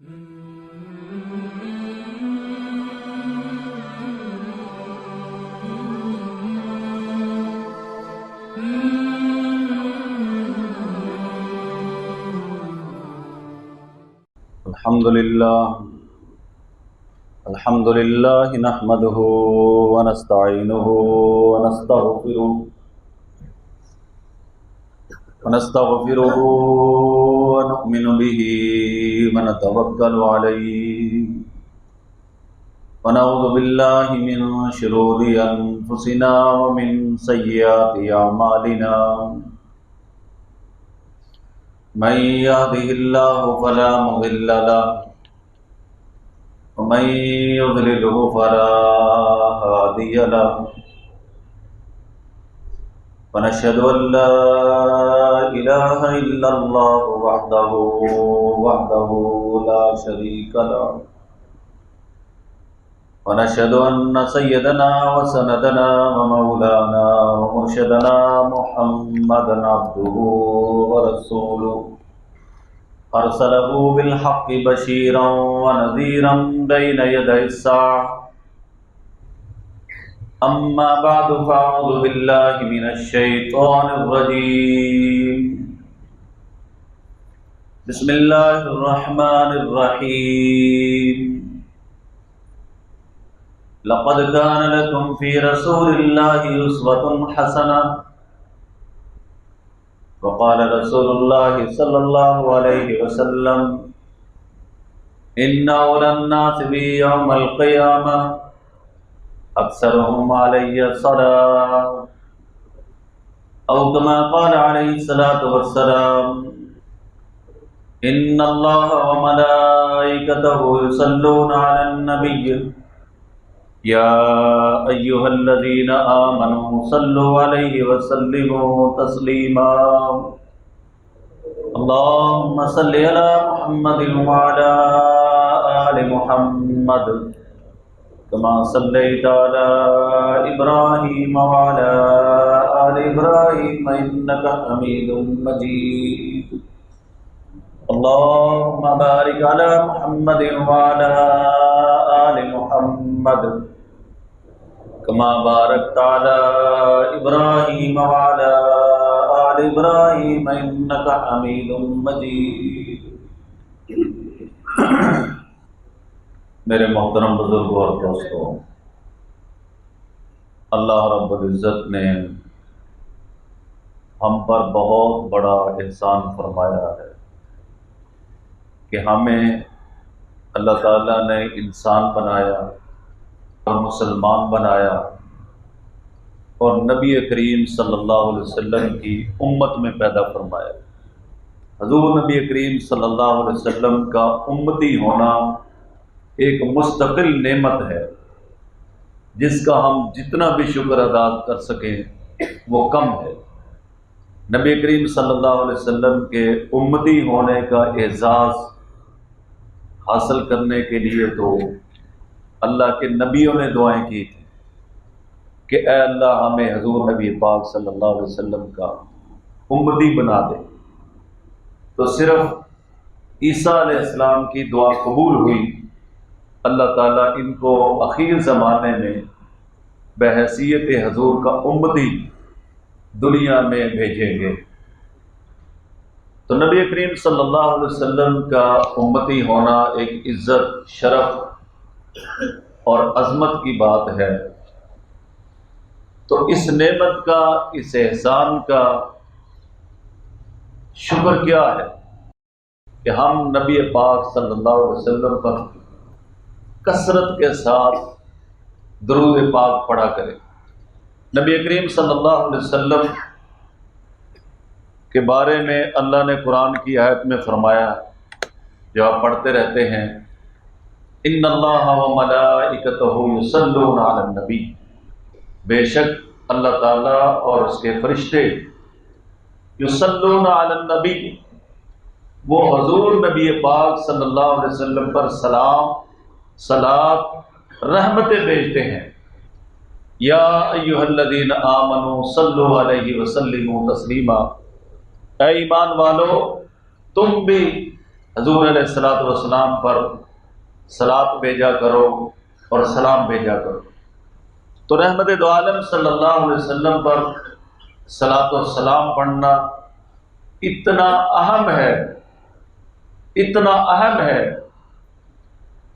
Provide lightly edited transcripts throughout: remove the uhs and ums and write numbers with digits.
الحمد لله نحمده ونستعينه ونستغفره ونؤمن به ونتوكل عليه ونعوذ بالله من شرور أنفسنا ومن سيئات أعمالنا من يهده الله فلا مضل له ومن يضلله فلا هادي له ونشهد أن لا إله إلا الله وحده لا شريك له ونشهد أن سيدنا وسندنا ومولانا ومرشدنا محمدا عبده ورسوله أرسله بالحق بشيرا ونذيرا بين يدي الساعة أما بعد فأعوذ بالله من الشيطان الرجيم بسم الله الرحمن الرحيم لقد كان لكم في رسول الله أسوة حسنة وقال رسول الله صلى الله عليه وسلم إن أولى الناس بي يوم القيامة أكثرهم علي الصلاة أو كما قال عليه الصلاة والسلام إن الله وملائكته يصلون على النبي يا أيها الذين آمنوا صلوا عليه وسلموا تسليما اللهم صل على محمد وعلى آل محمد كما صليت على إبراهيم وعلى آل إبراهيم إنك حميد مجيد اللهم بارك على محمد وعلى آل محمد كما باركت على إبراهيم وعلى آل إبراهيم إنك حميد مجيد میرے محترم بزرگوں اور دوستوں، اللہ رب العزت نے ہم پر بہت بڑا احسان فرمایا ہے کہ ہمیں اللہ تعالیٰ نے انسان بنایا اور مسلمان بنایا اور نبی کریم صلی اللہ علیہ وسلم کی امت میں پیدا فرمایا۔ حضور نبی کریم صلی اللہ علیہ وسلم کا امتی ہونا ایک مستقل نعمت ہے جس کا ہم جتنا بھی شکر ادا کر سکیں وہ کم ہے۔ نبی کریم صلی اللہ علیہ وسلم کے امتی ہونے کا اعزاز حاصل کرنے کے لیے تو اللہ کے نبیوں نے دعائیں کی تھیں کہ اے اللہ ہمیں حضور نبی پاک صلی اللہ علیہ وسلم کا امتی بنا دے، تو صرف عیسیٰ علیہ السلام کی دعا قبول ہوئی۔ اللہ تعالیٰ ان کو اخیر زمانے میں بحیثیت حضور کا امتی دنیا میں بھیجیں گے۔ تو نبی کریم صلی اللہ علیہ وسلم کا امتی ہونا ایک عزت، شرف اور عظمت کی بات ہے۔ تو اس نعمت کا، اس احسان کا شکر کیا ہے کہ ہم نبی پاک صلی اللہ علیہ وسلم پر کثرت کے ساتھ درود پاک پڑھا کریں۔ نبی کریم صلی اللہ علیہ وسلم کے بارے میں اللہ نے قرآن کی آیت میں فرمایا، جو آپ پڑھتے رہتے ہیں، ان اللہ وملائکتہ یصلون علی النبی، بے شک اللہ تعالیٰ اور اس کے فرشتے یصلون علی النبی، وہ حضور نبی پاک صلی اللہ علیہ وسلم پر سلام، صلات، رحمتیں بھیجتے ہیں۔ یا ایھا الذین آمنوا صلوا علیہ وسلموا تسلیما، اے ایمان والو تم بھی حضور علیہ الصلوۃ والسلام پر صلات بھیجا کرو اور سلام بھیجا کرو۔ تو رحمت دو عالم صلی اللہ علیہ وسلم پر صلات و سلام پڑھنا اتنا اہم ہے، اتنا اہم ہے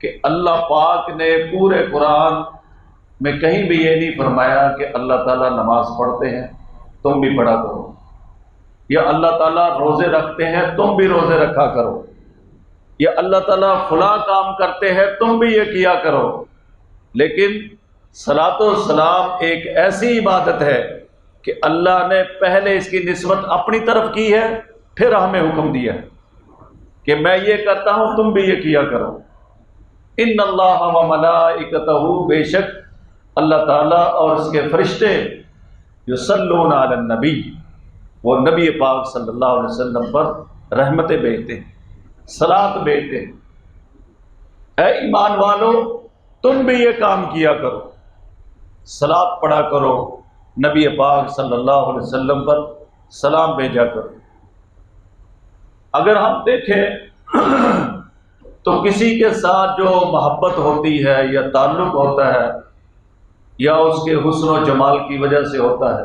کہ اللہ پاک نے پورے قرآن میں کہیں بھی یہ نہیں فرمایا کہ اللہ تعالیٰ نماز پڑھتے ہیں تم بھی پڑھا کرو، یا اللہ تعالیٰ روزے رکھتے ہیں تم بھی روزے رکھا کرو، یا اللہ تعالیٰ فلاں کام کرتے ہیں تم بھی یہ کیا کرو۔ لیکن صلاۃ و سلام ایک ایسی عبادت ہے کہ اللہ نے پہلے اس کی نسبت اپنی طرف کی ہے، پھر ہمیں حکم دیا ہے کہ میں یہ کرتا ہوں تم بھی یہ کیا کرو۔ ان اللہ و ملائکتہ، بے شک اللہ تعالیٰ اور اس کے فرشتے، یصلون علی النبی، وہ نبی پاک صلی اللہ علیہ وسلم پر رحمتیں بھیجتے ہیں، صلات بھیجتے ہیں۔ اے ایمان والو تم بھی یہ کام کیا کرو، صلات پڑھا کرو، نبی پاک صلی اللہ علیہ وسلم پر سلام بھیجا کرو۔ اگر ہم دیکھیں تو کسی کے ساتھ جو محبت ہوتی ہے یا تعلق ہوتا ہے، یا اس کے حسن و جمال کی وجہ سے ہوتا ہے،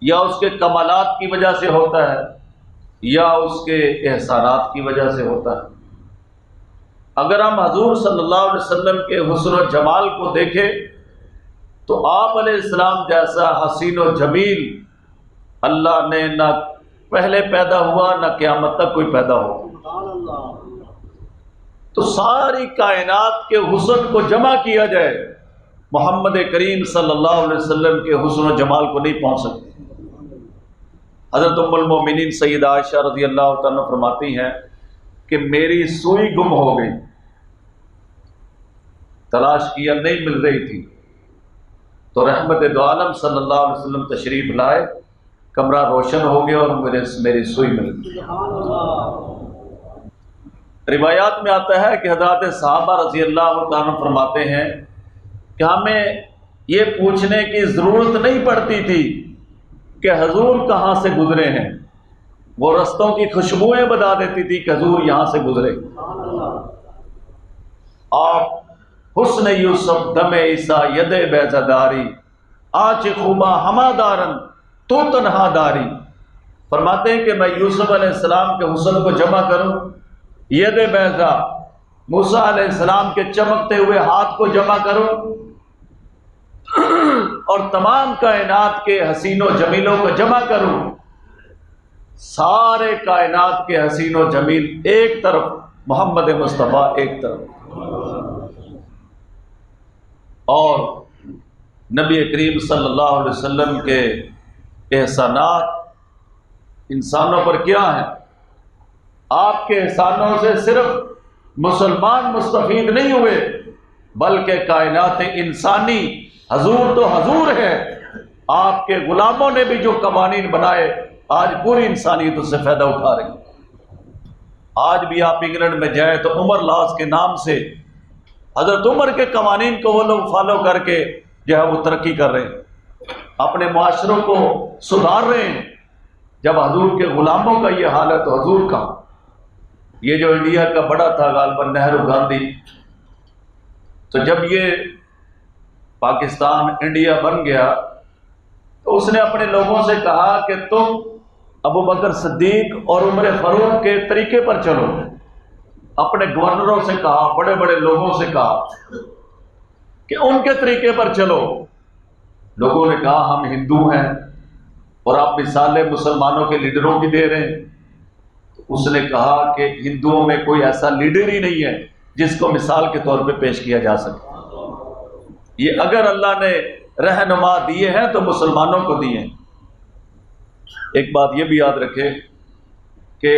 یا اس کے کمالات کی وجہ سے ہوتا ہے، یا اس کے احسانات کی وجہ سے ہوتا ہے، اگر ہم حضور صلی اللہ علیہ وسلم کے حسن و جمال کو دیکھیں تو آپ علیہ السلام جیسا حسین و جمیل اللہ نے نہ پہلے پیدا ہوا نہ قیامت تک کوئی پیدا ہو۔ تو ساری کائنات کے حسن کو جمع کیا جائے، محمد کریم صلی اللہ علیہ وسلم کے حسن و جمال کو نہیں پہنچ سکتے۔ حضرت ام المومنین سیدہ عائشہ رضی اللہ تعالیٰ عنہ فرماتی ہیں کہ میری سوئی گم ہو گئی، تلاش کیا نہیں مل رہی تھی، تو رحمت دو عالم صلی اللہ علیہ وسلم تشریف لائے، کمرہ روشن ہو گیا اور میری سوئی مل گئی۔ روایات میں آتا ہے کہ حضرات صحابہ رضی اللہ تعالیٰ فرماتے ہیں کہ ہمیں یہ پوچھنے کی ضرورت نہیں پڑتی تھی کہ حضور کہاں سے گزرے ہیں، وہ رستوں کی خوشبوئیں بتا دیتی تھی کہ حضور یہاں سے گزرے۔ آپ حسن یوسف دم عیسیٰ ید بیزداری، آنچ خوبا ہما دارن تو تنہا داری، فرماتے ہیں کہ میں یوسف علیہ السلام کے حسن کو جمع کروں، ید بیضا موسیٰ علیہ السلام کے چمکتے ہوئے ہاتھ کو جمع کروں، اور تمام کائنات کے حسین و جمیلوں کو جمع کروں، سارے کائنات کے حسین و جمیل ایک طرف، محمد مصطفیٰ ایک طرف، اور نبی کریم صلی اللہ علیہ وسلم کے احسانات انسانوں پر کیا ہیں؟ آپ کے احسانوں سے صرف مسلمان مستفید نہیں ہوئے بلکہ کائنات انسانی، حضور تو حضور ہے، آپ کے غلاموں نے بھی جو قوانین بنائے آج پوری انسانیت اس سے فائدہ اٹھا رہی ہے۔ آج بھی آپ انگلینڈ میں جائیں تو عمر لاس کے نام سے حضرت عمر کے قوانین کو وہ لوگ فالو کر کے جو ہے وہ ترقی کر رہے ہیں، اپنے معاشروں کو سدھار رہے ہیں۔ جب حضور کے غلاموں کا یہ حال ہے تو حضور کا، یہ جو انڈیا کا بڑا تھا غالباً نہرو گاندھی، تو جب یہ پاکستان انڈیا بن گیا تو اس نے اپنے لوگوں سے کہا کہ تم ابو بکر صدیق اور عمر فاروق کے طریقے پر چلو، اپنے گورنروں سے کہا، بڑے بڑے لوگوں سے کہا کہ ان کے طریقے پر چلو۔ لوگوں نے کہا ہم ہندو ہیں اور آپ مثالیں مسلمانوں کے لیڈروں کی دے رہے ہیں۔ اس نے کہا کہ ہندوؤں میں کوئی ایسا لیڈر ہی نہیں ہے جس کو مثال کے طور پہ پیش کیا جا سکے۔ یہ اگر اللہ نے رہنما دیے ہیں تو مسلمانوں کو دیے ہیں۔ ایک بات یہ بھی یاد رکھے کہ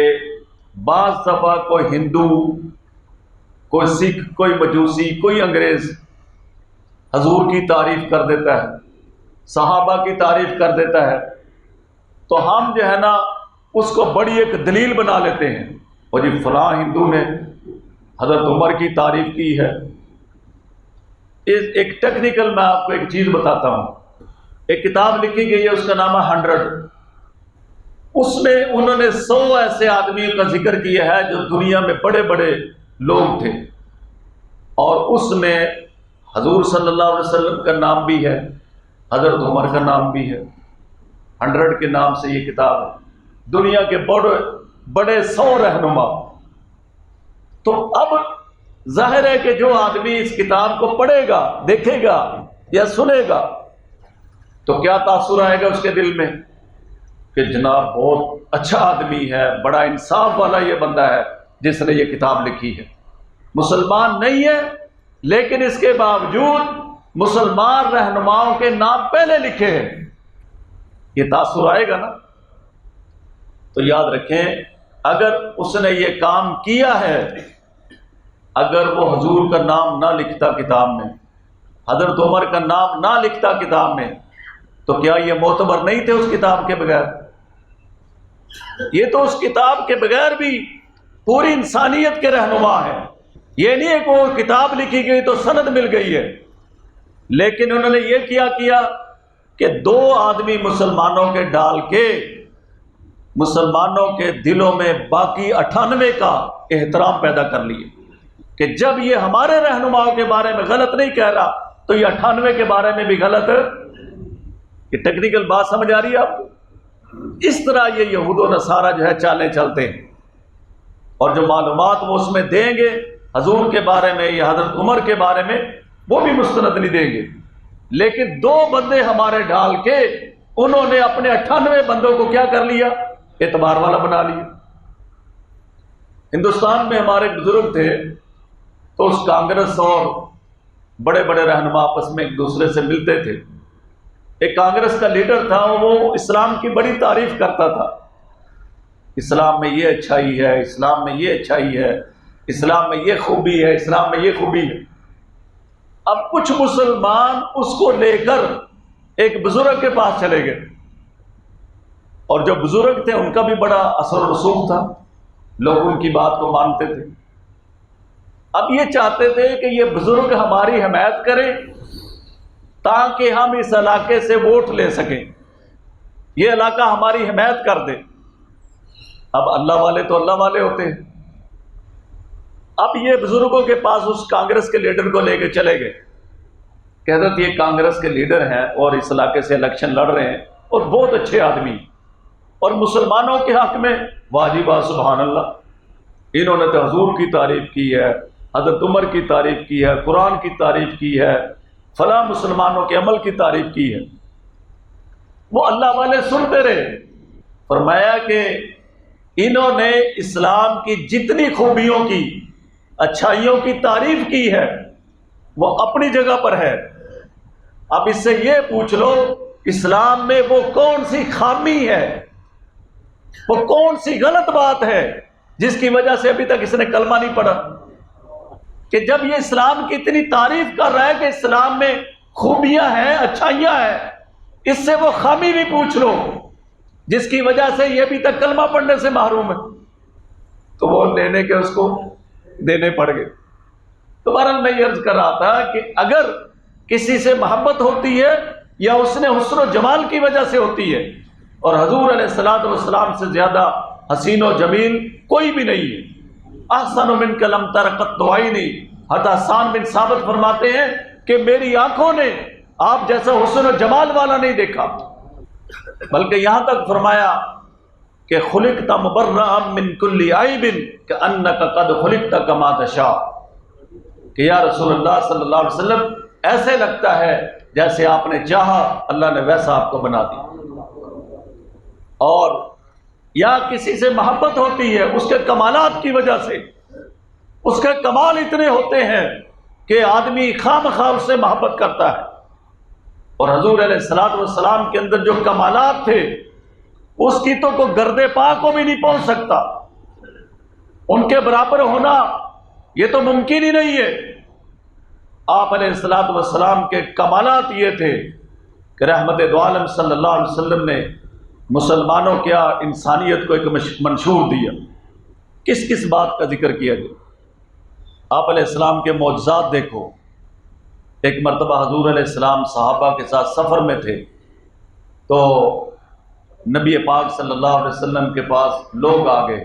بعض دفعہ کوئی ہندو، کوئی سکھ، کوئی مجوسی، کوئی انگریز حضور کی تعریف کر دیتا ہے، صحابہ کی تعریف کر دیتا ہے، تو ہم جو ہے نا اس کو بڑی ایک دلیل بنا لیتے ہیں، اور جی فلاں ہندو نے حضرت عمر کی تعریف کی ہے۔ ایک ٹیکنیکل میں آپ کو ایک چیز بتاتا ہوں، ایک کتاب لکھی گئی ہے، اس کا نام ہے 100۔ اس میں انہوں نے 100 ایسے آدمیوں کا ذکر کیا ہے جو دنیا میں بڑے بڑے لوگ تھے، اور اس میں حضور صلی اللہ علیہ وسلم کا نام بھی ہے، حضرت عمر کا نام بھی ہے، 100 کے نام سے یہ کتاب ہے، دنیا کے بڑے 100 رہنما۔ تو اب ظاہر ہے کہ جو آدمی اس کتاب کو پڑھے گا، دیکھے گا یا سنے گا تو کیا تاثر آئے گا اس کے دل میں کہ جناب بہت اچھا آدمی ہے، بڑا انصاف والا یہ بندہ ہے جس نے یہ کتاب لکھی ہے۔ مسلمان نہیں ہے لیکن اس کے باوجود مسلمان رہنماؤں کے نام پہلے لکھے ہیں، یہ تاثر آئے گا نا۔ تو یاد رکھیں، اگر اس نے یہ کام کیا ہے، اگر وہ حضور کا نام نہ لکھتا کتاب میں، حضرت عمر کا نام نہ لکھتا کتاب میں، تو کیا یہ معتبر نہیں تھے اس کتاب کے بغیر؟ یہ تو اس کتاب کے بغیر بھی پوری انسانیت کے رہنما ہیں۔ یہ نہیں ہے کہ وہ کتاب لکھی گئی تو سند مل گئی ہے، لیکن انہوں نے یہ کیا کہ 2 آدمی مسلمانوں کے ڈال کے مسلمانوں کے دلوں میں باقی 98 کا احترام پیدا کر لیے کہ جب یہ ہمارے رہنماؤں کے بارے میں غلط نہیں کہہ رہا تو یہ 98 کے بارے میں بھی غلط ہے۔ یہ ٹیکنیکل بات سمجھ آ رہی ہے آپ کو؟ اس طرح یہ یہود و نصارہ جو ہے چالیں چلتے ہیں، اور جو معلومات وہ اس میں دیں گے حضور کے بارے میں یا حضرت عمر کے بارے میں، وہ بھی مستند نہیں دیں گے۔ لیکن 2 بندے ہمارے ڈال کے انہوں نے اپنے 98 بندوں کو کیا کر لیا؟ اعتبار والا بنا لیا۔ ہندوستان میں ہمارے بزرگ تھے تو اس کانگریس اور بڑے بڑے رہنما آپس میں ایک دوسرے سے ملتے تھے۔ ایک کانگریس کا لیڈر تھا، وہ اسلام کی بڑی تعریف کرتا تھا، اسلام میں یہ اچھائی ہے، اسلام میں یہ اچھائی ہے، اسلام میں یہ خوبی ہے، اسلام میں یہ خوبی ہے۔ اب کچھ مسلمان اس کو لے کر ایک بزرگ کے پاس چلے گئے، اور جو بزرگ تھے ان کا بھی بڑا اثر و رسوخ تھا، لوگ ان کی بات کو مانتے تھے۔ اب یہ چاہتے تھے کہ یہ بزرگ ہماری حمایت کریں تاکہ ہم اس علاقے سے ووٹ لے سکیں، یہ علاقہ ہماری حمایت کر دے۔ اب اللہ والے تو اللہ والے ہوتے ہیں۔ اب یہ بزرگوں کے پاس اس کانگریس کے لیڈر کو لے کے چلے گئے، کہتے تھے یہ کانگریس کے لیڈر ہیں اور اس علاقے سے الیکشن لڑ رہے ہیں اور بہت اچھے آدمی، اور مسلمانوں کے حق میں واجب سبحان اللہ، انہوں نے تو حضور کی تعریف کی ہے، حضرت عمر کی تعریف کی ہے، قرآن کی تعریف کی ہے، فلاں مسلمانوں کے عمل کی تعریف کی ہے۔ وہ اللہ والے سنتے رہے۔ فرمایا کہ انہوں نے اسلام کی جتنی خوبیوں کی، اچھائیوں کی تعریف کی ہے وہ اپنی جگہ پر ہے، اب اس سے یہ پوچھ لو اسلام میں وہ کون سی خامی ہے، وہ کون سی غلط بات ہے جس کی وجہ سے ابھی تک اس نے کلمہ نہیں پڑھا؟ کہ جب یہ اسلام کی اتنی تعریف کر رہا ہے کہ اسلام میں خوبیاں ہیں، اچھائیاں ہیں، اس سے وہ خامی بھی پوچھ لو جس کی وجہ سے یہ ابھی تک کلمہ پڑھنے سے محروم ہے، تو وہ لینے کے اس کو دینے پڑ گئے۔ تو بہرحال میں یہ عرض کر رہا تھا کہ اگر کسی سے محبت ہوتی ہے یا اس نے حسن و جمال کی وجہ سے ہوتی ہے، اور حضور علیہ الصلوۃ والسلام سے زیادہ حسین و جمیل کوئی بھی نہیں ہے، احسن منک لم تر قط عینی، حتی حسان بن ثابت فرماتے ہیں کہ میری آنکھوں نے آپ جیسا حسن و جمال والا نہیں دیکھا، بلکہ یہاں تک فرمایا کہ خلقت مبرأ من کل عیب کأنک قد خلقت کما تشاء، کہ یا رسول اللہ صلی اللہ علیہ وسلم ایسے لگتا ہے جیسے آپ نے چاہا اللہ نے ویسا آپ کو بنا دیا۔ اور یا کسی سے محبت ہوتی ہے اس کے کمالات کی وجہ سے، اس کے کمال اتنے ہوتے ہیں کہ آدمی خواہ مخواہ اس سے محبت کرتا ہے، اور حضور علیہ الصلوۃ والسلام کے اندر جو کمالات تھے اس کی تو کوئی گرد پا کو بھی نہیں پہنچ سکتا، ان کے برابر ہونا یہ تو ممکن ہی نہیں ہے۔ آپ علیہ الصلوۃ والسلام کے کمالات یہ تھے کہ رحمت دو عالم صلی اللہ علیہ وسلم نے مسلمانوں کیا انسانیت کو ایک منشور دیا۔ کس کس بات کا ذکر کیا گیا؟ آپ علیہ السلام کے معجزات دیکھو۔ ایک مرتبہ حضور علیہ السلام صحابہ کے ساتھ سفر میں تھے، تو نبی پاک صلی اللہ علیہ وسلم کے پاس لوگ آ گئے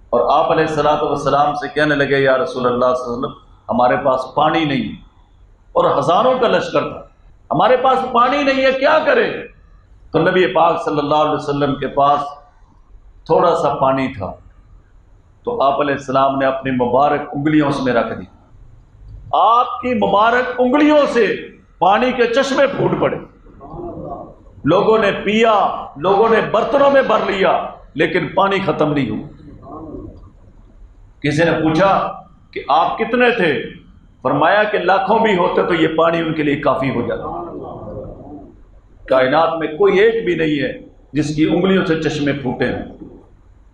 اور آپ علیہ الصلوۃ والسلام سے کہنے لگے یا رسول اللہ صلی اللہ علیہ وسلم ہمارے پاس پانی نہیں اور ہزاروں کا لشکر تھا، ہمارے پاس پانی نہیں ہے، کیا کریں؟ تو نبی پاک صلی اللہ علیہ وسلم کے پاس تھوڑا سا پانی تھا، تو آپ علیہ السلام نے اپنی مبارک انگلیوں اس میں رکھ دی، آپ کی مبارک انگلیوں سے پانی کے چشمے پھوٹ پڑے، لوگوں نے پیا، لوگوں نے برتنوں میں بھر لیا، لیکن پانی ختم نہیں ہوا۔ کسی نے پوچھا کہ آپ کتنے تھے؟ فرمایا کہ لاکھوں بھی ہوتے تو یہ پانی ان کے لیے کافی ہو جاتا۔ کائنات میں کوئی ایک بھی نہیں ہے جس کی انگلیوں سے چشمے پھوٹے ہیں،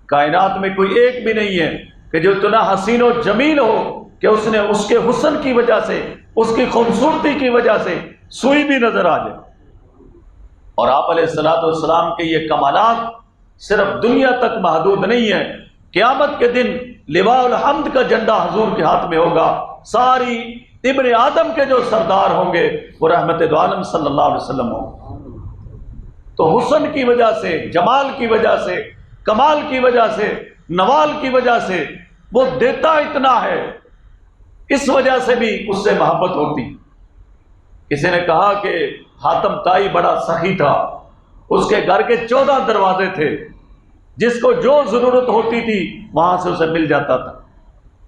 کائنات میں کوئی ایک بھی نہیں ہے کہ جو اتنا حسین و جمیل ہو کہ اس نے اس کے حسن کی وجہ سے، اس کی خوبصورتی کی وجہ سے سوئی بھی نظر آ جائے۔ اور آپ علیہ الصلوۃ والسلام کے یہ کمالات صرف دنیا تک محدود نہیں ہیں، قیامت کے دن لواء الحمد کا جھنڈا حضور کے ہاتھ میں ہوگا، ساری ابن آدم کے جو سردار ہوں گے وہ رحمت دو عالم صلی اللہ علیہ وسلم ہوں۔ تو حسن کی وجہ سے، جمال کی وجہ سے، کمال کی وجہ سے، نوال کی وجہ سے وہ دیتا اتنا ہے، اس وجہ سے بھی اس سے محبت ہوتی۔ کسی نے کہا کہ حاتم طائی بڑا سخی تھا، اس کے گھر کے 14 دروازے تھے، جس کو جو ضرورت ہوتی تھی وہاں سے اسے مل جاتا تھا،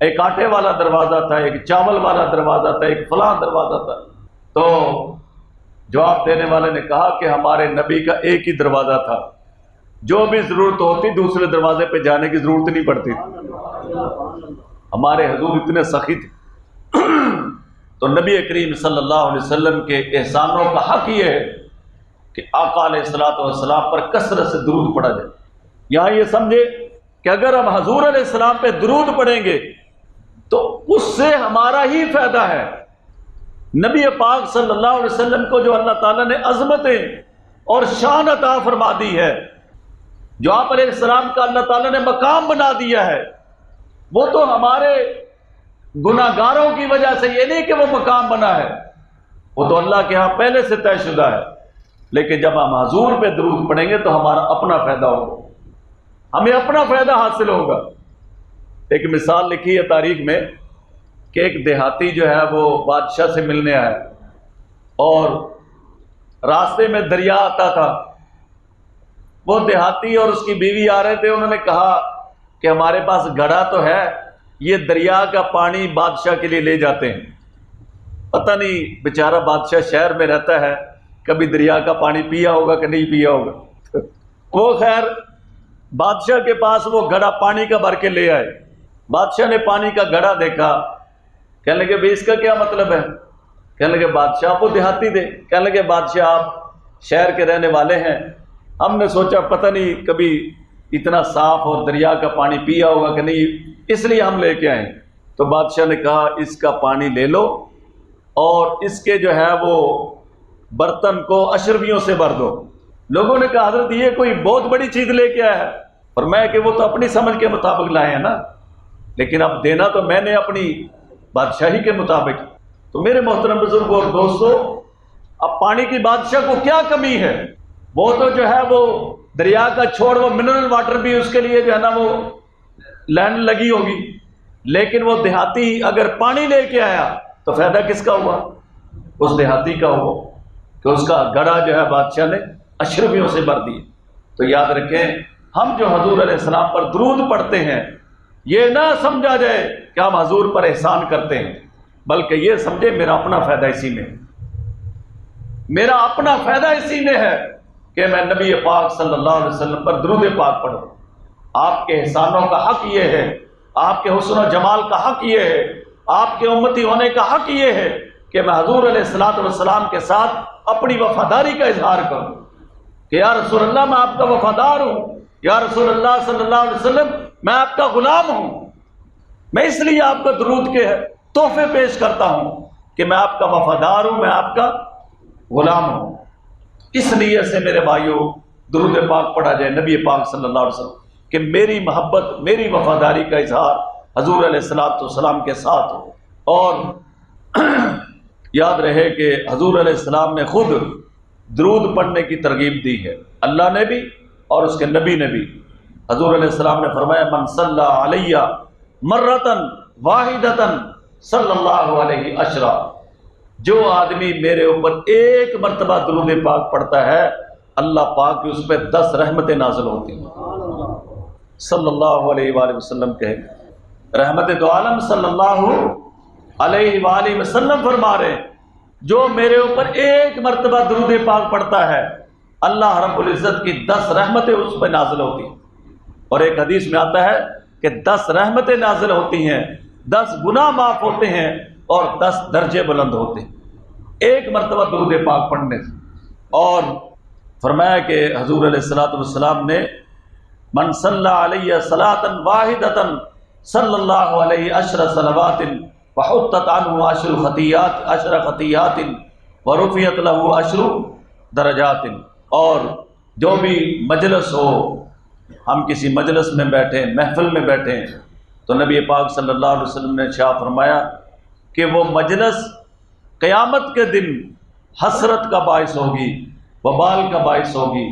ایک آٹے والا دروازہ تھا، ایک چاول والا دروازہ تھا، ایک فلاں دروازہ تھا۔ تو جواب دینے والے نے کہا کہ ہمارے نبی کا ایک ہی دروازہ تھا، جو بھی ضرورت ہوتی دوسرے دروازے پہ جانے کی ضرورت نہیں پڑتی تھی، ہمارے حضور اتنے سخی تھے۔ تو نبی کریم صلی اللہ علیہ وسلم کے احسانوں کا حق یہ ہے کہ آقا علیہ الصلوۃ والسلام پر کثرت سے درود پڑھا جائے۔ یہاں یہ سمجھے کہ اگر ہم حضور علیہ السلام پہ درود پڑھیں گے تو اس سے ہمارا ہی فائدہ ہے۔ نبی پاک صلی اللہ علیہ وسلم کو جو اللہ تعالیٰ نے عظمتیں اور شان عطا فرما دی ہے، جو آپ علیہ السلام کا اللہ تعالیٰ نے مقام بنا دیا ہے، وہ تو ہمارے گناہ گاروں کی وجہ سے یہ نہیں کہ وہ مقام بنا ہے، وہ تو اللہ کے ہاں پہلے سے طے شدہ ہے۔ لیکن جب ہم حضور پہ درود پڑھیں گے تو ہمارا اپنا فائدہ ہوگا، ہمیں اپنا فائدہ حاصل ہوگا۔ ایک مثال لکھی ہے تاریخ میں کہ ایک دیہاتی جو ہے وہ بادشاہ سے ملنے آیا اور راستے میں دریا آتا تھا، وہ دیہاتی اور اس کی بیوی آ رہے تھے، انہوں نے کہا کہ ہمارے پاس گھڑا تو ہے، یہ دریا کا پانی بادشاہ کے لیے لے جاتے ہیں۔ پتہ نہیں بیچارہ بادشاہ شہر میں رہتا ہے، کبھی دریا کا پانی پیا ہوگا کہ نہیں پیا ہوگا۔ وہ خیر بادشاہ کے پاس وہ گھڑا پانی کا بھر کے لے آئے۔ بادشاہ نے پانی کا گھڑا دیکھا، کہنے لگے بھائی اس کا کیا مطلب ہے؟ کہنے لگے بادشاہ آپ وہ دیہاتی تھے، کہنے لگے بادشاہ آپ شہر کے رہنے والے ہیں، ہم نے سوچا پتہ نہیں کبھی اتنا صاف اور دریا کا پانی پیا ہوگا کہ نہیں، اس لیے ہم لے کے آئے۔ تو بادشاہ نے کہا اس کا پانی لے لو اور اس کے جو ہے وہ برتن کو اشرفیوں سے بھر دو۔ لوگوں نے کہا حضرت یہ کوئی بہت بڑی چیز لے کے آیا ہے، فرمایا کہ وہ تو اپنی سمجھ کے مطابق لائے ہیں نا، لیکن اب دینا تو میں نے اپنی بادشاہی کے مطابق۔ تو میرے محترم بزرگوں اور دوستو، اب پانی کی بادشاہ کو کیا کمی ہے؟ وہ تو جو ہے وہ دریا کا چھوڑ وہ منرل واٹر بھی اس کے لیے جو ہے نا وہ لائن لگی ہوگی، لیکن وہ دیہاتی اگر پانی لے کے آیا تو فائدہ کس کا ہوا؟ اس دیہاتی کا ہوا کہ اس کا گھڑا جو ہے بادشاہ نے اشرفیوں سے بھر دی۔ تو یاد رکھیں، ہم جو حضور علیہ السلام پر درود پڑھتے ہیں، یہ نہ سمجھا جائے کہ ہم حضور پر احسان کرتے ہیں، بلکہ یہ سمجھے میرا اپنا فائدہ اسی میں، میرا اپنا فائدہ اسی میں ہے کہ میں نبی پاک صلی اللہ علیہ وسلم پر درود پاک پڑھوں۔ آپ کے احسانوں کا حق یہ ہے، آپ کے حسن و جمال کا حق یہ ہے، آپ کے امتی ہونے کا حق یہ ہے کہ میں حضور علیہ الصلوۃ والسلام کے ساتھ اپنی وفاداری کا اظہار کروں کہ یا رسول اللہ میں آپ کا وفادار ہوں، یا رسول اللہ صلی اللہ علیہ وسلم میں آپ کا غلام ہوں، میں اس لیے آپ کا درود کے تحفے پیش کرتا ہوں کہ میں آپ کا وفادار ہوں، میں آپ کا غلام ہوں۔ اس لیے سے میرے بھائیوں درود پاک پڑھا جائے نبی پاک صلی اللہ علیہ وسلم کہ میری محبت، میری وفاداری کا اظہار حضور علیہ الصلوۃ والسلام کے ساتھ ہو۔ اور یاد رہے کہ حضور علیہ السلام نے خود درود پڑھنے کی ترغیب دی ہے، اللہ نے بھی اور اس کے نبی نے بھی۔ حضور علیہ السلام نے فرمایا من صلی علیہ مرتن واحدتن صلی اللہ علیہ عشرہ، جو آدمی میرے اوپر ایک مرتبہ درود پاک پڑھتا ہے اللہ پاک کی اس پہ 10 رحمتیں نازل ہوتی ہیں۔ صلی اللہ علیہ وآلہ وسلم کہے رحمت دو عالم صلی اللہ علیہ وآلہ وسلم فرما رہے ہیں جو میرے اوپر ایک مرتبہ درود پاک پڑھتا ہے اللہ رب العزت کی 10 رحمتیں اس پہ نازل ہوتی ہیں۔ اور ایک حدیث میں آتا ہے کہ 10 رحمتیں نازل ہوتی ہیں، 10 گناہ معاف ہوتے ہیں اور 10 درجے بلند ہوتے ہیں ایک مرتبہ درود پاک پڑھنے سے۔ اور فرمایا کہ حضور علیہ السلام نے من صلی علیہ صلاۃ واحدۃ صلی اللہ علیہ 10 صلوات وحطت عنہ 10 خطیات ورفعت له 10 درجات۔ اور جو بھی مجلس ہو، ہم کسی مجلس میں بیٹھیں، محفل میں بیٹھیں، تو نبی پاک صلی اللہ علیہ وسلم نے ارشاد فرمایا کہ وہ مجلس قیامت کے دن حسرت کا باعث ہوگی، وبال کا باعث ہوگی،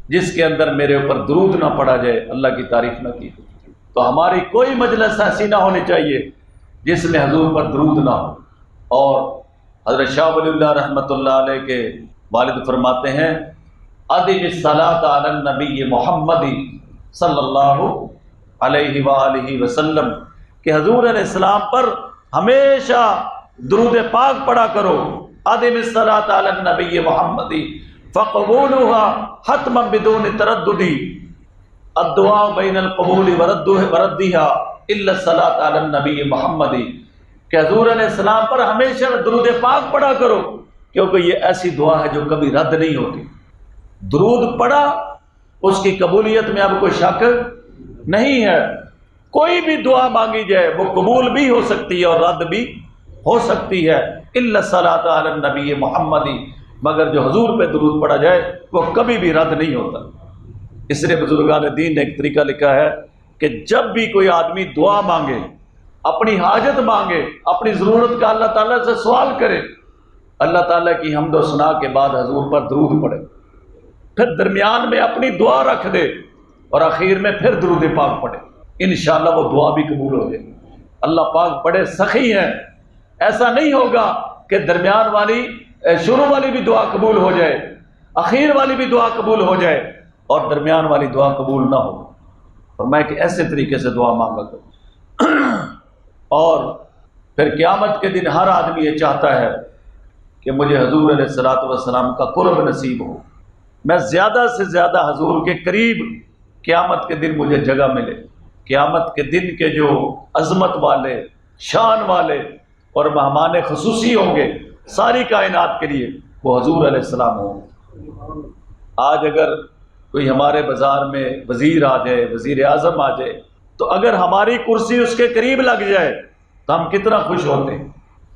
جس کے اندر میرے اوپر درود نہ پڑا جائے، اللہ کی تعریف نہ کی۔ تو ہماری کوئی مجلس ایسی نہ ہونی چاہیے جس میں حضور پر درود نہ ہو۔ اور حضرت شاہ ولی اللہ رحمۃ اللہ علیہ کے والد فرماتے ہیں ادم الصلاۃ علی النبی محمد صلی اللہ علیہ وآلہ وسلم، کہ حضور علیہ السلام پر ہمیشہ درود پاک پڑھا کرو۔ ادم الصلاۃ علی النبی محمد فقبولها حتما بدون تردد، الدعاء بین القبول وردها الا الصلاۃ علی النبی محمد، کہ حضور علیہ السلام پر ہمیشہ درود پاک پڑھا کرو کیونکہ یہ ایسی دعا ہے جو کبھی رد نہیں ہوتی۔ درود پڑھا اس کی قبولیت میں اب کوئی شک نہیں ہے، کوئی بھی دعا مانگی جائے وہ قبول بھی ہو سکتی ہے اور رد بھی ہو سکتی ہے، الا الصلاۃ علی النبی محمد، مگر جو حضور پہ درود پڑھا جائے وہ کبھی بھی رد نہیں ہوتا۔ اس لیے بزرگان دین نے ایک طریقہ لکھا ہے کہ جب بھی کوئی آدمی دعا مانگے، اپنی حاجت مانگے، اپنی ضرورت کا اللہ تعالیٰ سے سوال کرے، اللہ تعالیٰ کی حمد و ثنا کے بعد حضور پر درود پڑھے، پھر درمیان میں اپنی دعا رکھ دے اور آخر میں پھر درود پاک پڑھے، انشاءاللہ وہ دعا بھی قبول ہو جائے۔ اللہ پاک بڑے سخی ہیں، ایسا نہیں ہوگا کہ درمیان والی شروع والی بھی دعا قبول ہو جائے، اخیر والی بھی دعا قبول ہو جائے اور درمیان والی دعا قبول نہ ہو۔ فرمایا کہ ایسے طریقے سے دعا مانگا کرو۔ اور پھر قیامت کے دن ہر آدمی یہ چاہتا ہے کہ مجھے حضور علیہ الصلوۃ والسلام کا قرب نصیب ہو، میں زیادہ سے زیادہ حضور کے قریب قیامت کے دن مجھے جگہ ملے۔ قیامت کے دن کے جو عظمت والے، شان والے اور مہمان خصوصی ہوں گے ساری کائنات کے لیے، وہ حضور علیہ السلام ہوں گے۔ آج اگر کوئی ہمارے بازار میں وزیر آ جائے، وزیر اعظم آ جائے، تو اگر ہماری کرسی اس کے قریب لگ جائے تو ہم کتنا خوش ہوتے ہیں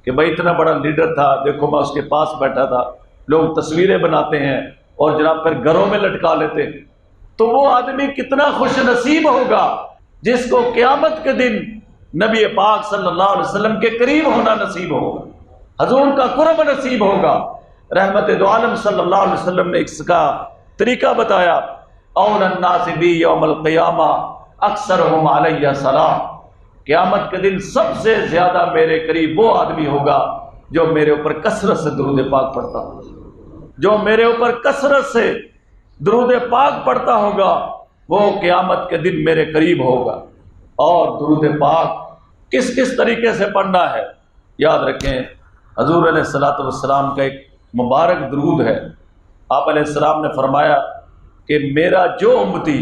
کہ بھائی اتنا بڑا لیڈر تھا، دیکھو میں اس کے پاس بیٹھا تھا۔ لوگ تصویریں بناتے ہیں اور جناب پھر گھروں میں لٹکا لیتے ہیں۔ تو وہ آدمی کتنا خوش نصیب ہوگا جس کو قیامت کے دن نبی پاک صلی اللہ علیہ وسلم کے قریب ہونا نصیب ہوگا، حضور کا قرب نصیب ہوگا۔ رحمت دو عالم صلی اللہ علیہ وسلم نے اس کا طریقہ بتایا، اول الناس بی یوم القیامہ اکثرہم علیہ صلاۃ، قیامت کے دن سب سے زیادہ میرے قریب وہ آدمی ہوگا جو میرے اوپر کثرت سے درود پاک پڑھتا ہوگا، جو میرے اوپر کثرت سے درود پاک پڑھتا ہوگا وہ قیامت کے دن میرے قریب ہوگا۔ اور درود پاک کس کس طریقے سے پڑھنا ہے یاد رکھیں۔ حضور علیہ الصلوۃ والسلام کا ایک مبارک درود ہے، آپ علیہ السلام نے فرمایا کہ میرا جو امتی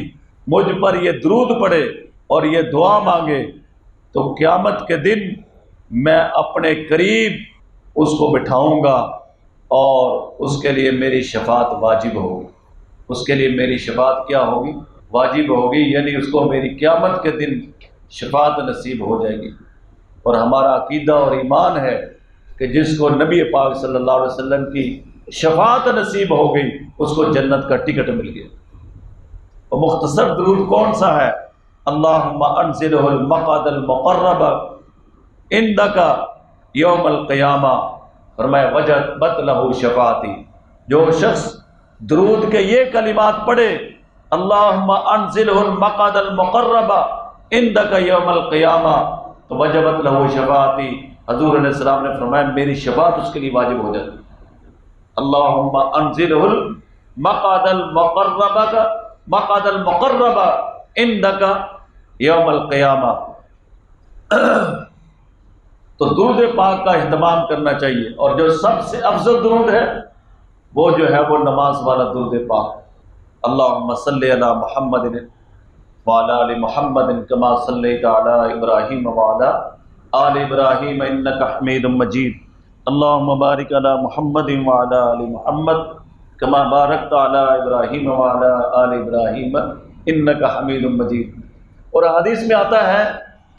مجھ پر یہ درود پڑھے اور یہ دعا مانگے تو قیامت کے دن میں اپنے قریب اس کو بٹھاؤں گا اور اس کے لیے میری شفاعت واجب ہوگی۔ اس کے لیے میری شفاعت کیا ہوگی؟ واجب ہوگی، یعنی اس کو میری قیامت کے دن شفاعت نصیب ہو جائے گی۔ اور ہمارا عقیدہ اور ایمان ہے کہ جس کو نبی پاک صلی اللہ علیہ وسلم کی شفاعت نصیب ہو گئی اس کو جنت کا ٹکٹ مل گیا۔ اور مختصر درود کون سا ہے؟ اللہم انزلہ المقعد المقرب عندک یوم القیامہ، فرمایا وجبت لہ شفاعتی، جو شخص درود کے یہ کلمات پڑھے، اللہم انزلہ المقعد المقرب عندک یوم القیامہ تو وجبت لہ شفاعتی، حضور علیہ السلام نے فرمایا میری شفاعت اس کے لیے واجب ہو جاتی۔ اللہم انزلہ المقعد المقرب عندک یوم القیامہ۔ تو درود پاک کا اہتمام کرنا چاہیے، اور جو سب سے افضل درود ہے وہ جو ہے وہ نماز والا درود پاک، اللہم صلی علی محمد وعلی آل محمد کما صلیت علی ابراہیم وعلی آل ابراہیم انک حمید مجید، اللہم بارک علی محمد وعلی آل محمد کما بارکت علی ابراہیم وعلی آل ابراہیم انک حمید مجید۔ اور حدیث میں آتا ہے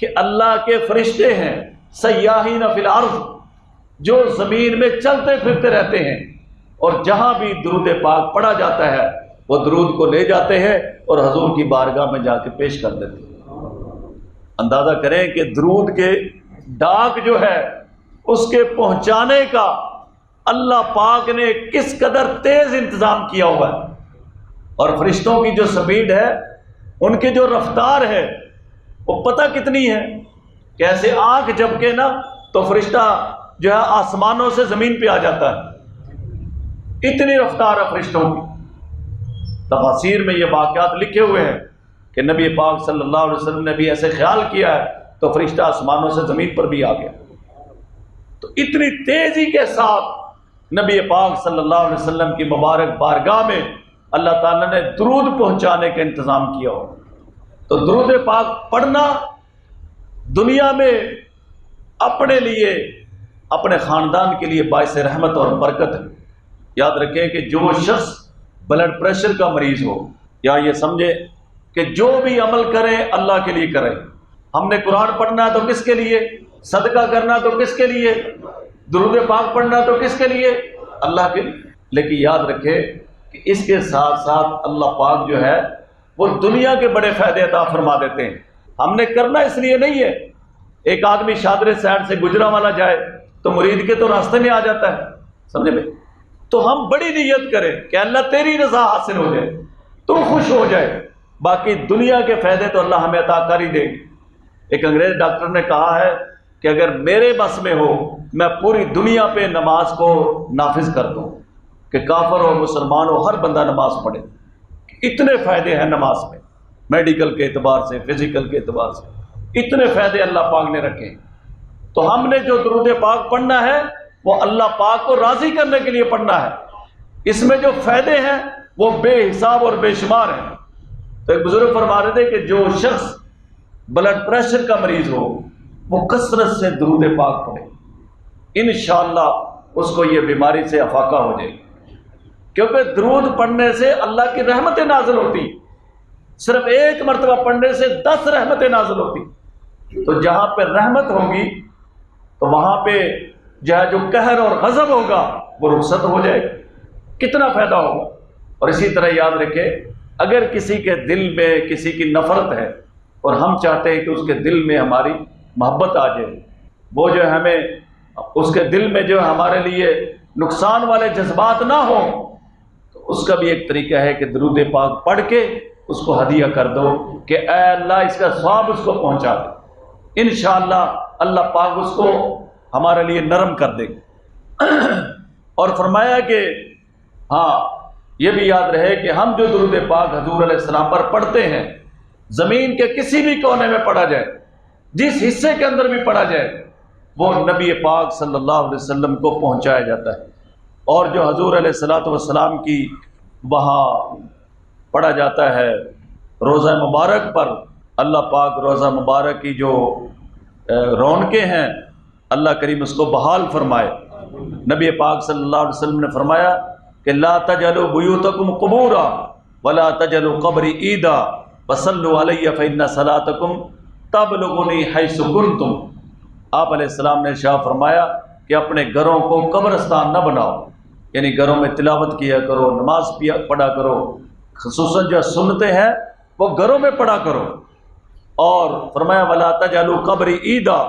کہ اللہ کے فرشتے ہیں سیاحین فی الارض، جو زمین میں چلتے پھرتے رہتے ہیں، اور جہاں بھی درود پاک پڑھا جاتا ہے وہ درود کو لے جاتے ہیں اور حضور کی بارگاہ میں جا کے پیش کر دیتے ہیں۔ اندازہ کریں کہ درود کے ڈاک جو ہے اس کے پہنچانے کا اللہ پاک نے کس قدر تیز انتظام کیا ہوا ہے، اور فرشتوں کی جو سپیڈ ہے، ان کی جو رفتار ہے وہ پتہ کتنی ہے، کیسے آنکھ جھپکے نا تو فرشتہ جو ہے آسمانوں سے زمین پہ آ جاتا ہے، اتنی رفتار ہے فرشتوں کی۔ تفاسیر میں یہ واقعات لکھے ہوئے ہیں کہ نبی پاک صلی اللہ علیہ وسلم نے بھی ایسے خیال کیا ہے تو فرشتہ آسمانوں سے زمین پر بھی آ گیا۔ تو اتنی تیزی کے ساتھ نبی پاک صلی اللہ علیہ وسلم کی مبارک بارگاہ میں اللہ تعالیٰ نے درود پہنچانے کا انتظام کیا ہو۔ تو درود پاک پڑھنا دنیا میں اپنے لیے، اپنے خاندان کے لیے باعث رحمت اور برکت ہے۔ یاد رکھیں کہ جو شخص بلڈ پریشر کا مریض ہو، یا یہ سمجھے کہ جو بھی عمل کریں اللہ کے لیے کریں، ہم نے قرآن پڑھنا تو کس کے لیے، صدقہ کرنا تو کس کے لیے، درود پاک پڑھنا تو کس کے لیے، اللہ کے لیے۔ لیکن یاد رکھے کہ اس کے ساتھ ساتھ اللہ پاک جو ہے وہ دنیا کے بڑے فائدے عطا فرما دیتے ہیں۔ ہم نے کرنا اس لیے نہیں ہے، ایک آدمی شادر سائڈ سے گجرا والا جائے تو مرید کے تو راستے میں آ جاتا ہے، سمجھے بھائی؟ تو ہم بڑی نیت کریں کہ اللہ تیری رضا حاصل ہو جائے، تو خوش ہو جائے، باقی دنیا کے فائدے تو اللہ ہمیں عطا کر ہی دے گی۔ ایک انگریز ڈاکٹر نے کہا ہے کہ اگر میرے بس میں ہو میں پوری دنیا پہ نماز کو نافذ کر دوں کہ کافر ہو مسلمان ہو ہر بندہ نماز پڑھے۔ اتنے فائدے ہیں نماز میں، میڈیکل کے اعتبار سے، فزیکل کے اعتبار سے اتنے فائدے اللہ پاک نے رکھے۔ تو ہم نے جو درود پاک پڑھنا ہے وہ اللہ پاک کو راضی کرنے کے لیے پڑھنا ہے، اس میں جو فائدے ہیں وہ بے حساب اور بے شمار ہیں۔ تو ایک بزرگ فرما رہے تھے کہ جو شخص بلڈ پریشر کا مریض ہو وہ کثرت سے درود پاک پڑھے، انشاءاللہ اس کو یہ بیماری سے افاقہ ہو جائے گی، کیونکہ درود پڑھنے سے اللہ کی رحمتیں نازل ہوتی، صرف ایک مرتبہ پڑھنے سے 10 رحمتیں نازل ہوتی۔ تو جہاں پہ رحمت ہوگی تو وہاں پہ جو قہر اور غضب ہوگا وہ رخصت ہو جائے گا، کتنا فائدہ ہوگا۔ اور اسی طرح یاد رکھے اگر کسی کے دل میں کسی کی نفرت ہے اور ہم چاہتے ہیں کہ اس کے دل میں ہماری محبت آ جائے، وہ جو ہمیں اس کے دل میں جو ہمارے لیے نقصان والے جذبات نہ ہوں، تو اس کا بھی ایک طریقہ ہے کہ درود پاک پڑھ کے اس کو ہدیہ کر دو کہ اے اللہ اس کا ثواب اس کو پہنچا دے، انشاءاللہ اللہ پاک اس کو ہمارے لیے نرم کر دے گا۔ اور فرمایا کہ ہاں یہ بھی یاد رہے کہ ہم جو درود پاک حضور علیہ السلام پر پڑھتے ہیں، زمین کے کسی بھی کونے میں پڑھا جائے، جس حصے کے اندر بھی پڑھا جائے، وہ نبی پاک صلی اللہ علیہ وسلم کو پہنچایا جاتا ہے۔ اور جو حضور علیہ الصلوۃ والسلام کی وہاں پڑھا جاتا ہے روزہ مبارک پر، اللہ پاک روزہ مبارک کی جو رونقیں ہیں اللہ کریم اس کو بحال فرمائے۔ نبی پاک صلی اللہ علیہ وسلم نے فرمایا کہ لا تجعلوا بیوتکم قبورا ولا تجعلوا قبری عیدا وصلوا علی فإن صلاتکم تبلغنی حیث کنتم۔ آپ علیہ السلام نے ارشاد فرمایا کہ اپنے گھروں کو قبرستان نہ بناؤ، یعنی گھروں میں تلاوت کیا کرو، نماز پڑھا کرو، خصوصاً جو سنتیں ہیں وہ گھروں میں پڑھا کرو۔ اور فرمایا ولا تجعلوا قبری عیدا،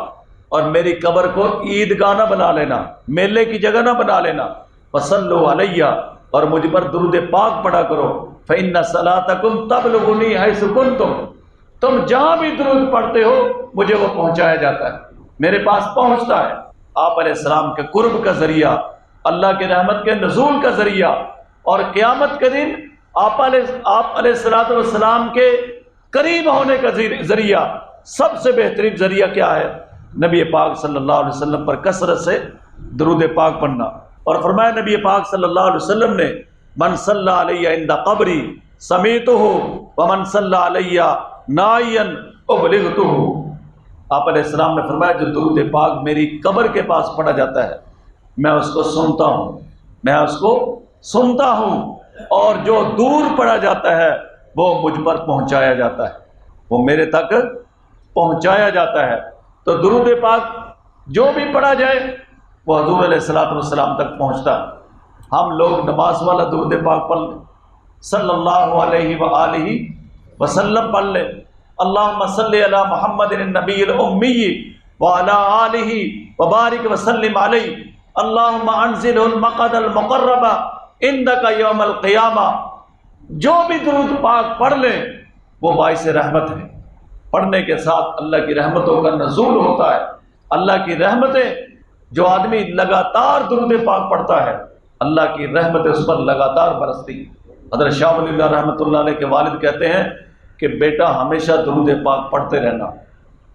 اور میری قبر کو عیدگاہ نہ بنا لینا، میلے کی جگہ نہ بنا لینا۔ وصلوا علیہ، اور مجھ پر درود پاک پڑھا کرو، فإن صلاتکم تبلغنی حیث کنتم، تم جہاں بھی درود پڑھتے ہو مجھے وہ پہنچایا جاتا ہے، میرے پاس پہنچتا ہے۔ آپ علیہ السلام کے قرب کا ذریعہ، اللہ کی رحمت کے نزول کا ذریعہ، اور قیامت کے دن آپ علیہ السلام کے قریب ہونے کا ذریعہ، سب سے بہترین ذریعہ کیا ہے؟ نبی پاک صلی اللہ علیہ وسلم پر کثرت سے درود پاک پڑھنا۔ اور فرمایا نبی پاک صلی اللہ علیہ وسلم نے، من صلی علیہ عند قبری سمیتہ ومن صلی علیہ نائیا ابلغتہ۔ آپ علیہ السلام نے فرمایا جو درود پاک میری قبر کے پاس پڑھا جاتا ہے میں اس کو سنتا ہوں، اور جو دور پڑھا جاتا ہے وہ مجھ پر پہنچایا جاتا ہے، وہ میرے تک پہنچایا جاتا ہے۔ تو درود پاک جو بھی پڑھا جائے وہ حضور علیہ السلام تک پہنچتا ہے۔ ہم لوگ نماز والا درود پاک پڑھ لیں، صلی اللہ علیہ وآلہ وسلم پڑھ لیں، اللہم صلی علی محمد النبی الامی وعلی آلہ وبارک وسلم علیہ، اللہم انزل المقعد المقرب عندک یوم القیامہ۔ جو بھی درود پاک پڑھ لیں وہ باعث رحمت ہے، پڑھنے کے ساتھ اللہ کی رحمتوں کا نزول ہوتا ہے۔ اللہ کی رحمتیں، جو آدمی لگاتار درود پاک پڑھتا ہے اللہ کی رحمتیں اس پر لگاتار برستی۔ حضرت شاہ ولی اللہ رحمۃ اللہ علیہ کے والد کہتے ہیں کہ بیٹا ہمیشہ درود پاک پڑھتے رہنا،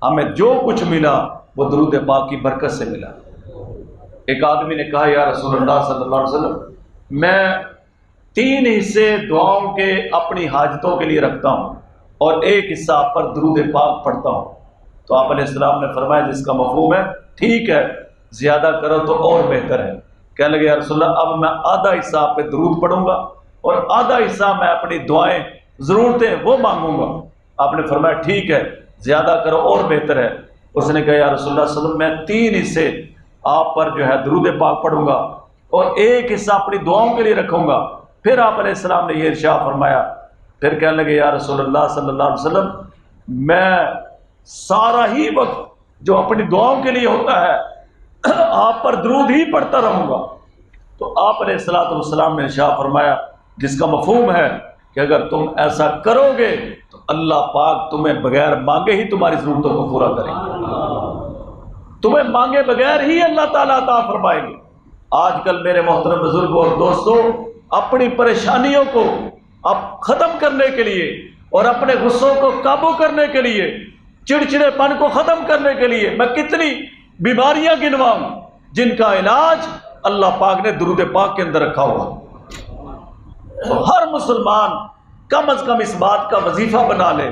ہمیں جو کچھ ملا وہ درود پاک کی برکت سے ملا۔ ایک آدمی نے کہا یا رسول اللہ صلی اللہ علیہ وسلم، میں 3 حصے دعاؤں کے اپنی حاجتوں کے لیے رکھتا ہوں اور 1 حصہ آپ پر درود پاک پڑھتا ہوں۔ تو آپ علیہ السلام نے فرمایا جس کا مفہوم ہے ٹھیک ہے، زیادہ کرو تو اور بہتر ہے۔ کہنے لگے یا رسول اللہ اب میں آدھا حصہ آپ پہ درود پڑھوں گا اور آدھا حصہ میں اپنی دعائیں ضرورتیں وہ مانگوں گا۔ آپ نے فرمایا ٹھیک ہے، زیادہ کرو اور بہتر ہے۔ اس نے کہا یا رسول اللہ صلی اللہ علیہ وسلم میں 3 حصے آپ پر جو ہے درود پاک پڑھوں گا اور 1 حصہ اپنی دعاؤں کے لیے رکھوں گا۔ پھر آپ علیہ السلام نے یہ ارشاد فرمایا، پھر کہنے لگے یا رسول اللہ صلی اللہ علیہ وسلم میں سارا ہی وقت جو اپنی دعاؤں کے لیے ہوتا ہے آپ پر درود ہی پڑھتا رہوں گا۔ تو آپ علیہ السلام نے ارشاد فرمایا جس کا مفہوم ہے کہ اگر تم ایسا کرو گے تو اللہ پاک تمہیں بغیر مانگے ہی تمہاری ضرورتوں کو پورا کریں گے، تمہیں مانگے بغیر ہی اللہ تعالیٰ عطا فرمائیں گے۔ آج کل میرے محترم بزرگوں اور دوستوں، اپنی پریشانیوں کو اب ختم کرنے کے لیے اور اپنے غصوں کو قابو کرنے کے لیے، چڑچڑے پن کو ختم کرنے کے لیے میں کتنی بیماریاں گنواؤں جن کا علاج اللہ پاک نے درود پاک کے اندر رکھا ہوا۔ تو ہر مسلمان کم از کم اس بات کا وظیفہ بنا لے،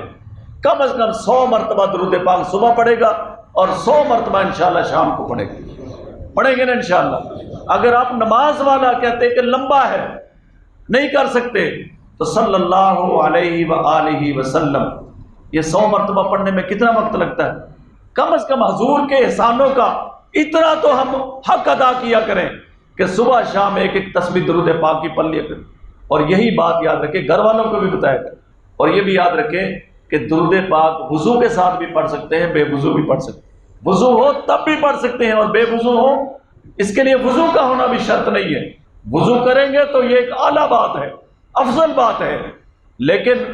کم از کم 100 مرتبہ درود پاک صبح پڑھے گا اور 100 مرتبہ انشاءاللہ شام کو پڑھیں گے نا انشاءاللہ۔ اگر آپ نماز والا کہتے کہ لمبا ہے نہیں کر سکتے تو صلی اللہ علیہ وآلہ وسلم یہ 100 مرتبہ پڑھنے میں کتنا وقت لگتا ہے؟ کم از کم حضور کے احسانوں کا اتنا تو ہم حق ادا کیا کریں کہ صبح شام 1 تسبیح درود پاک کی پڑھ لیا کریں۔ اور یہی بات یاد رکھیں، گھر والوں کو بھی بتایا کریں، اور یہ بھی یاد رکھیں کہ درود پاک وضو کے ساتھ بھی پڑھ سکتے ہیں، بے وضو بھی پڑھ سکتے ہیں، وضو ہو تب بھی پڑھ سکتے ہیں اور بے وضو ہو اس کے لیے وضو کا ہونا بھی شرط نہیں ہے۔ وضو کریں گے تو یہ ایک اعلیٰ بات ہے، افضل بات ہے، لیکن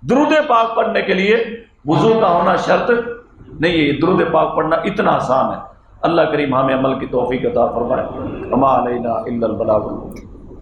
درود پاک پڑھنے کے لیے وضو کا ہونا شرط نہیں ہے۔ یہ درود پاک پڑھنا اتنا آسان ہے۔ اللہ کریم ہمیں عمل کی توفیق عطا فرمائے۔ وما علینا الا البلاغ۔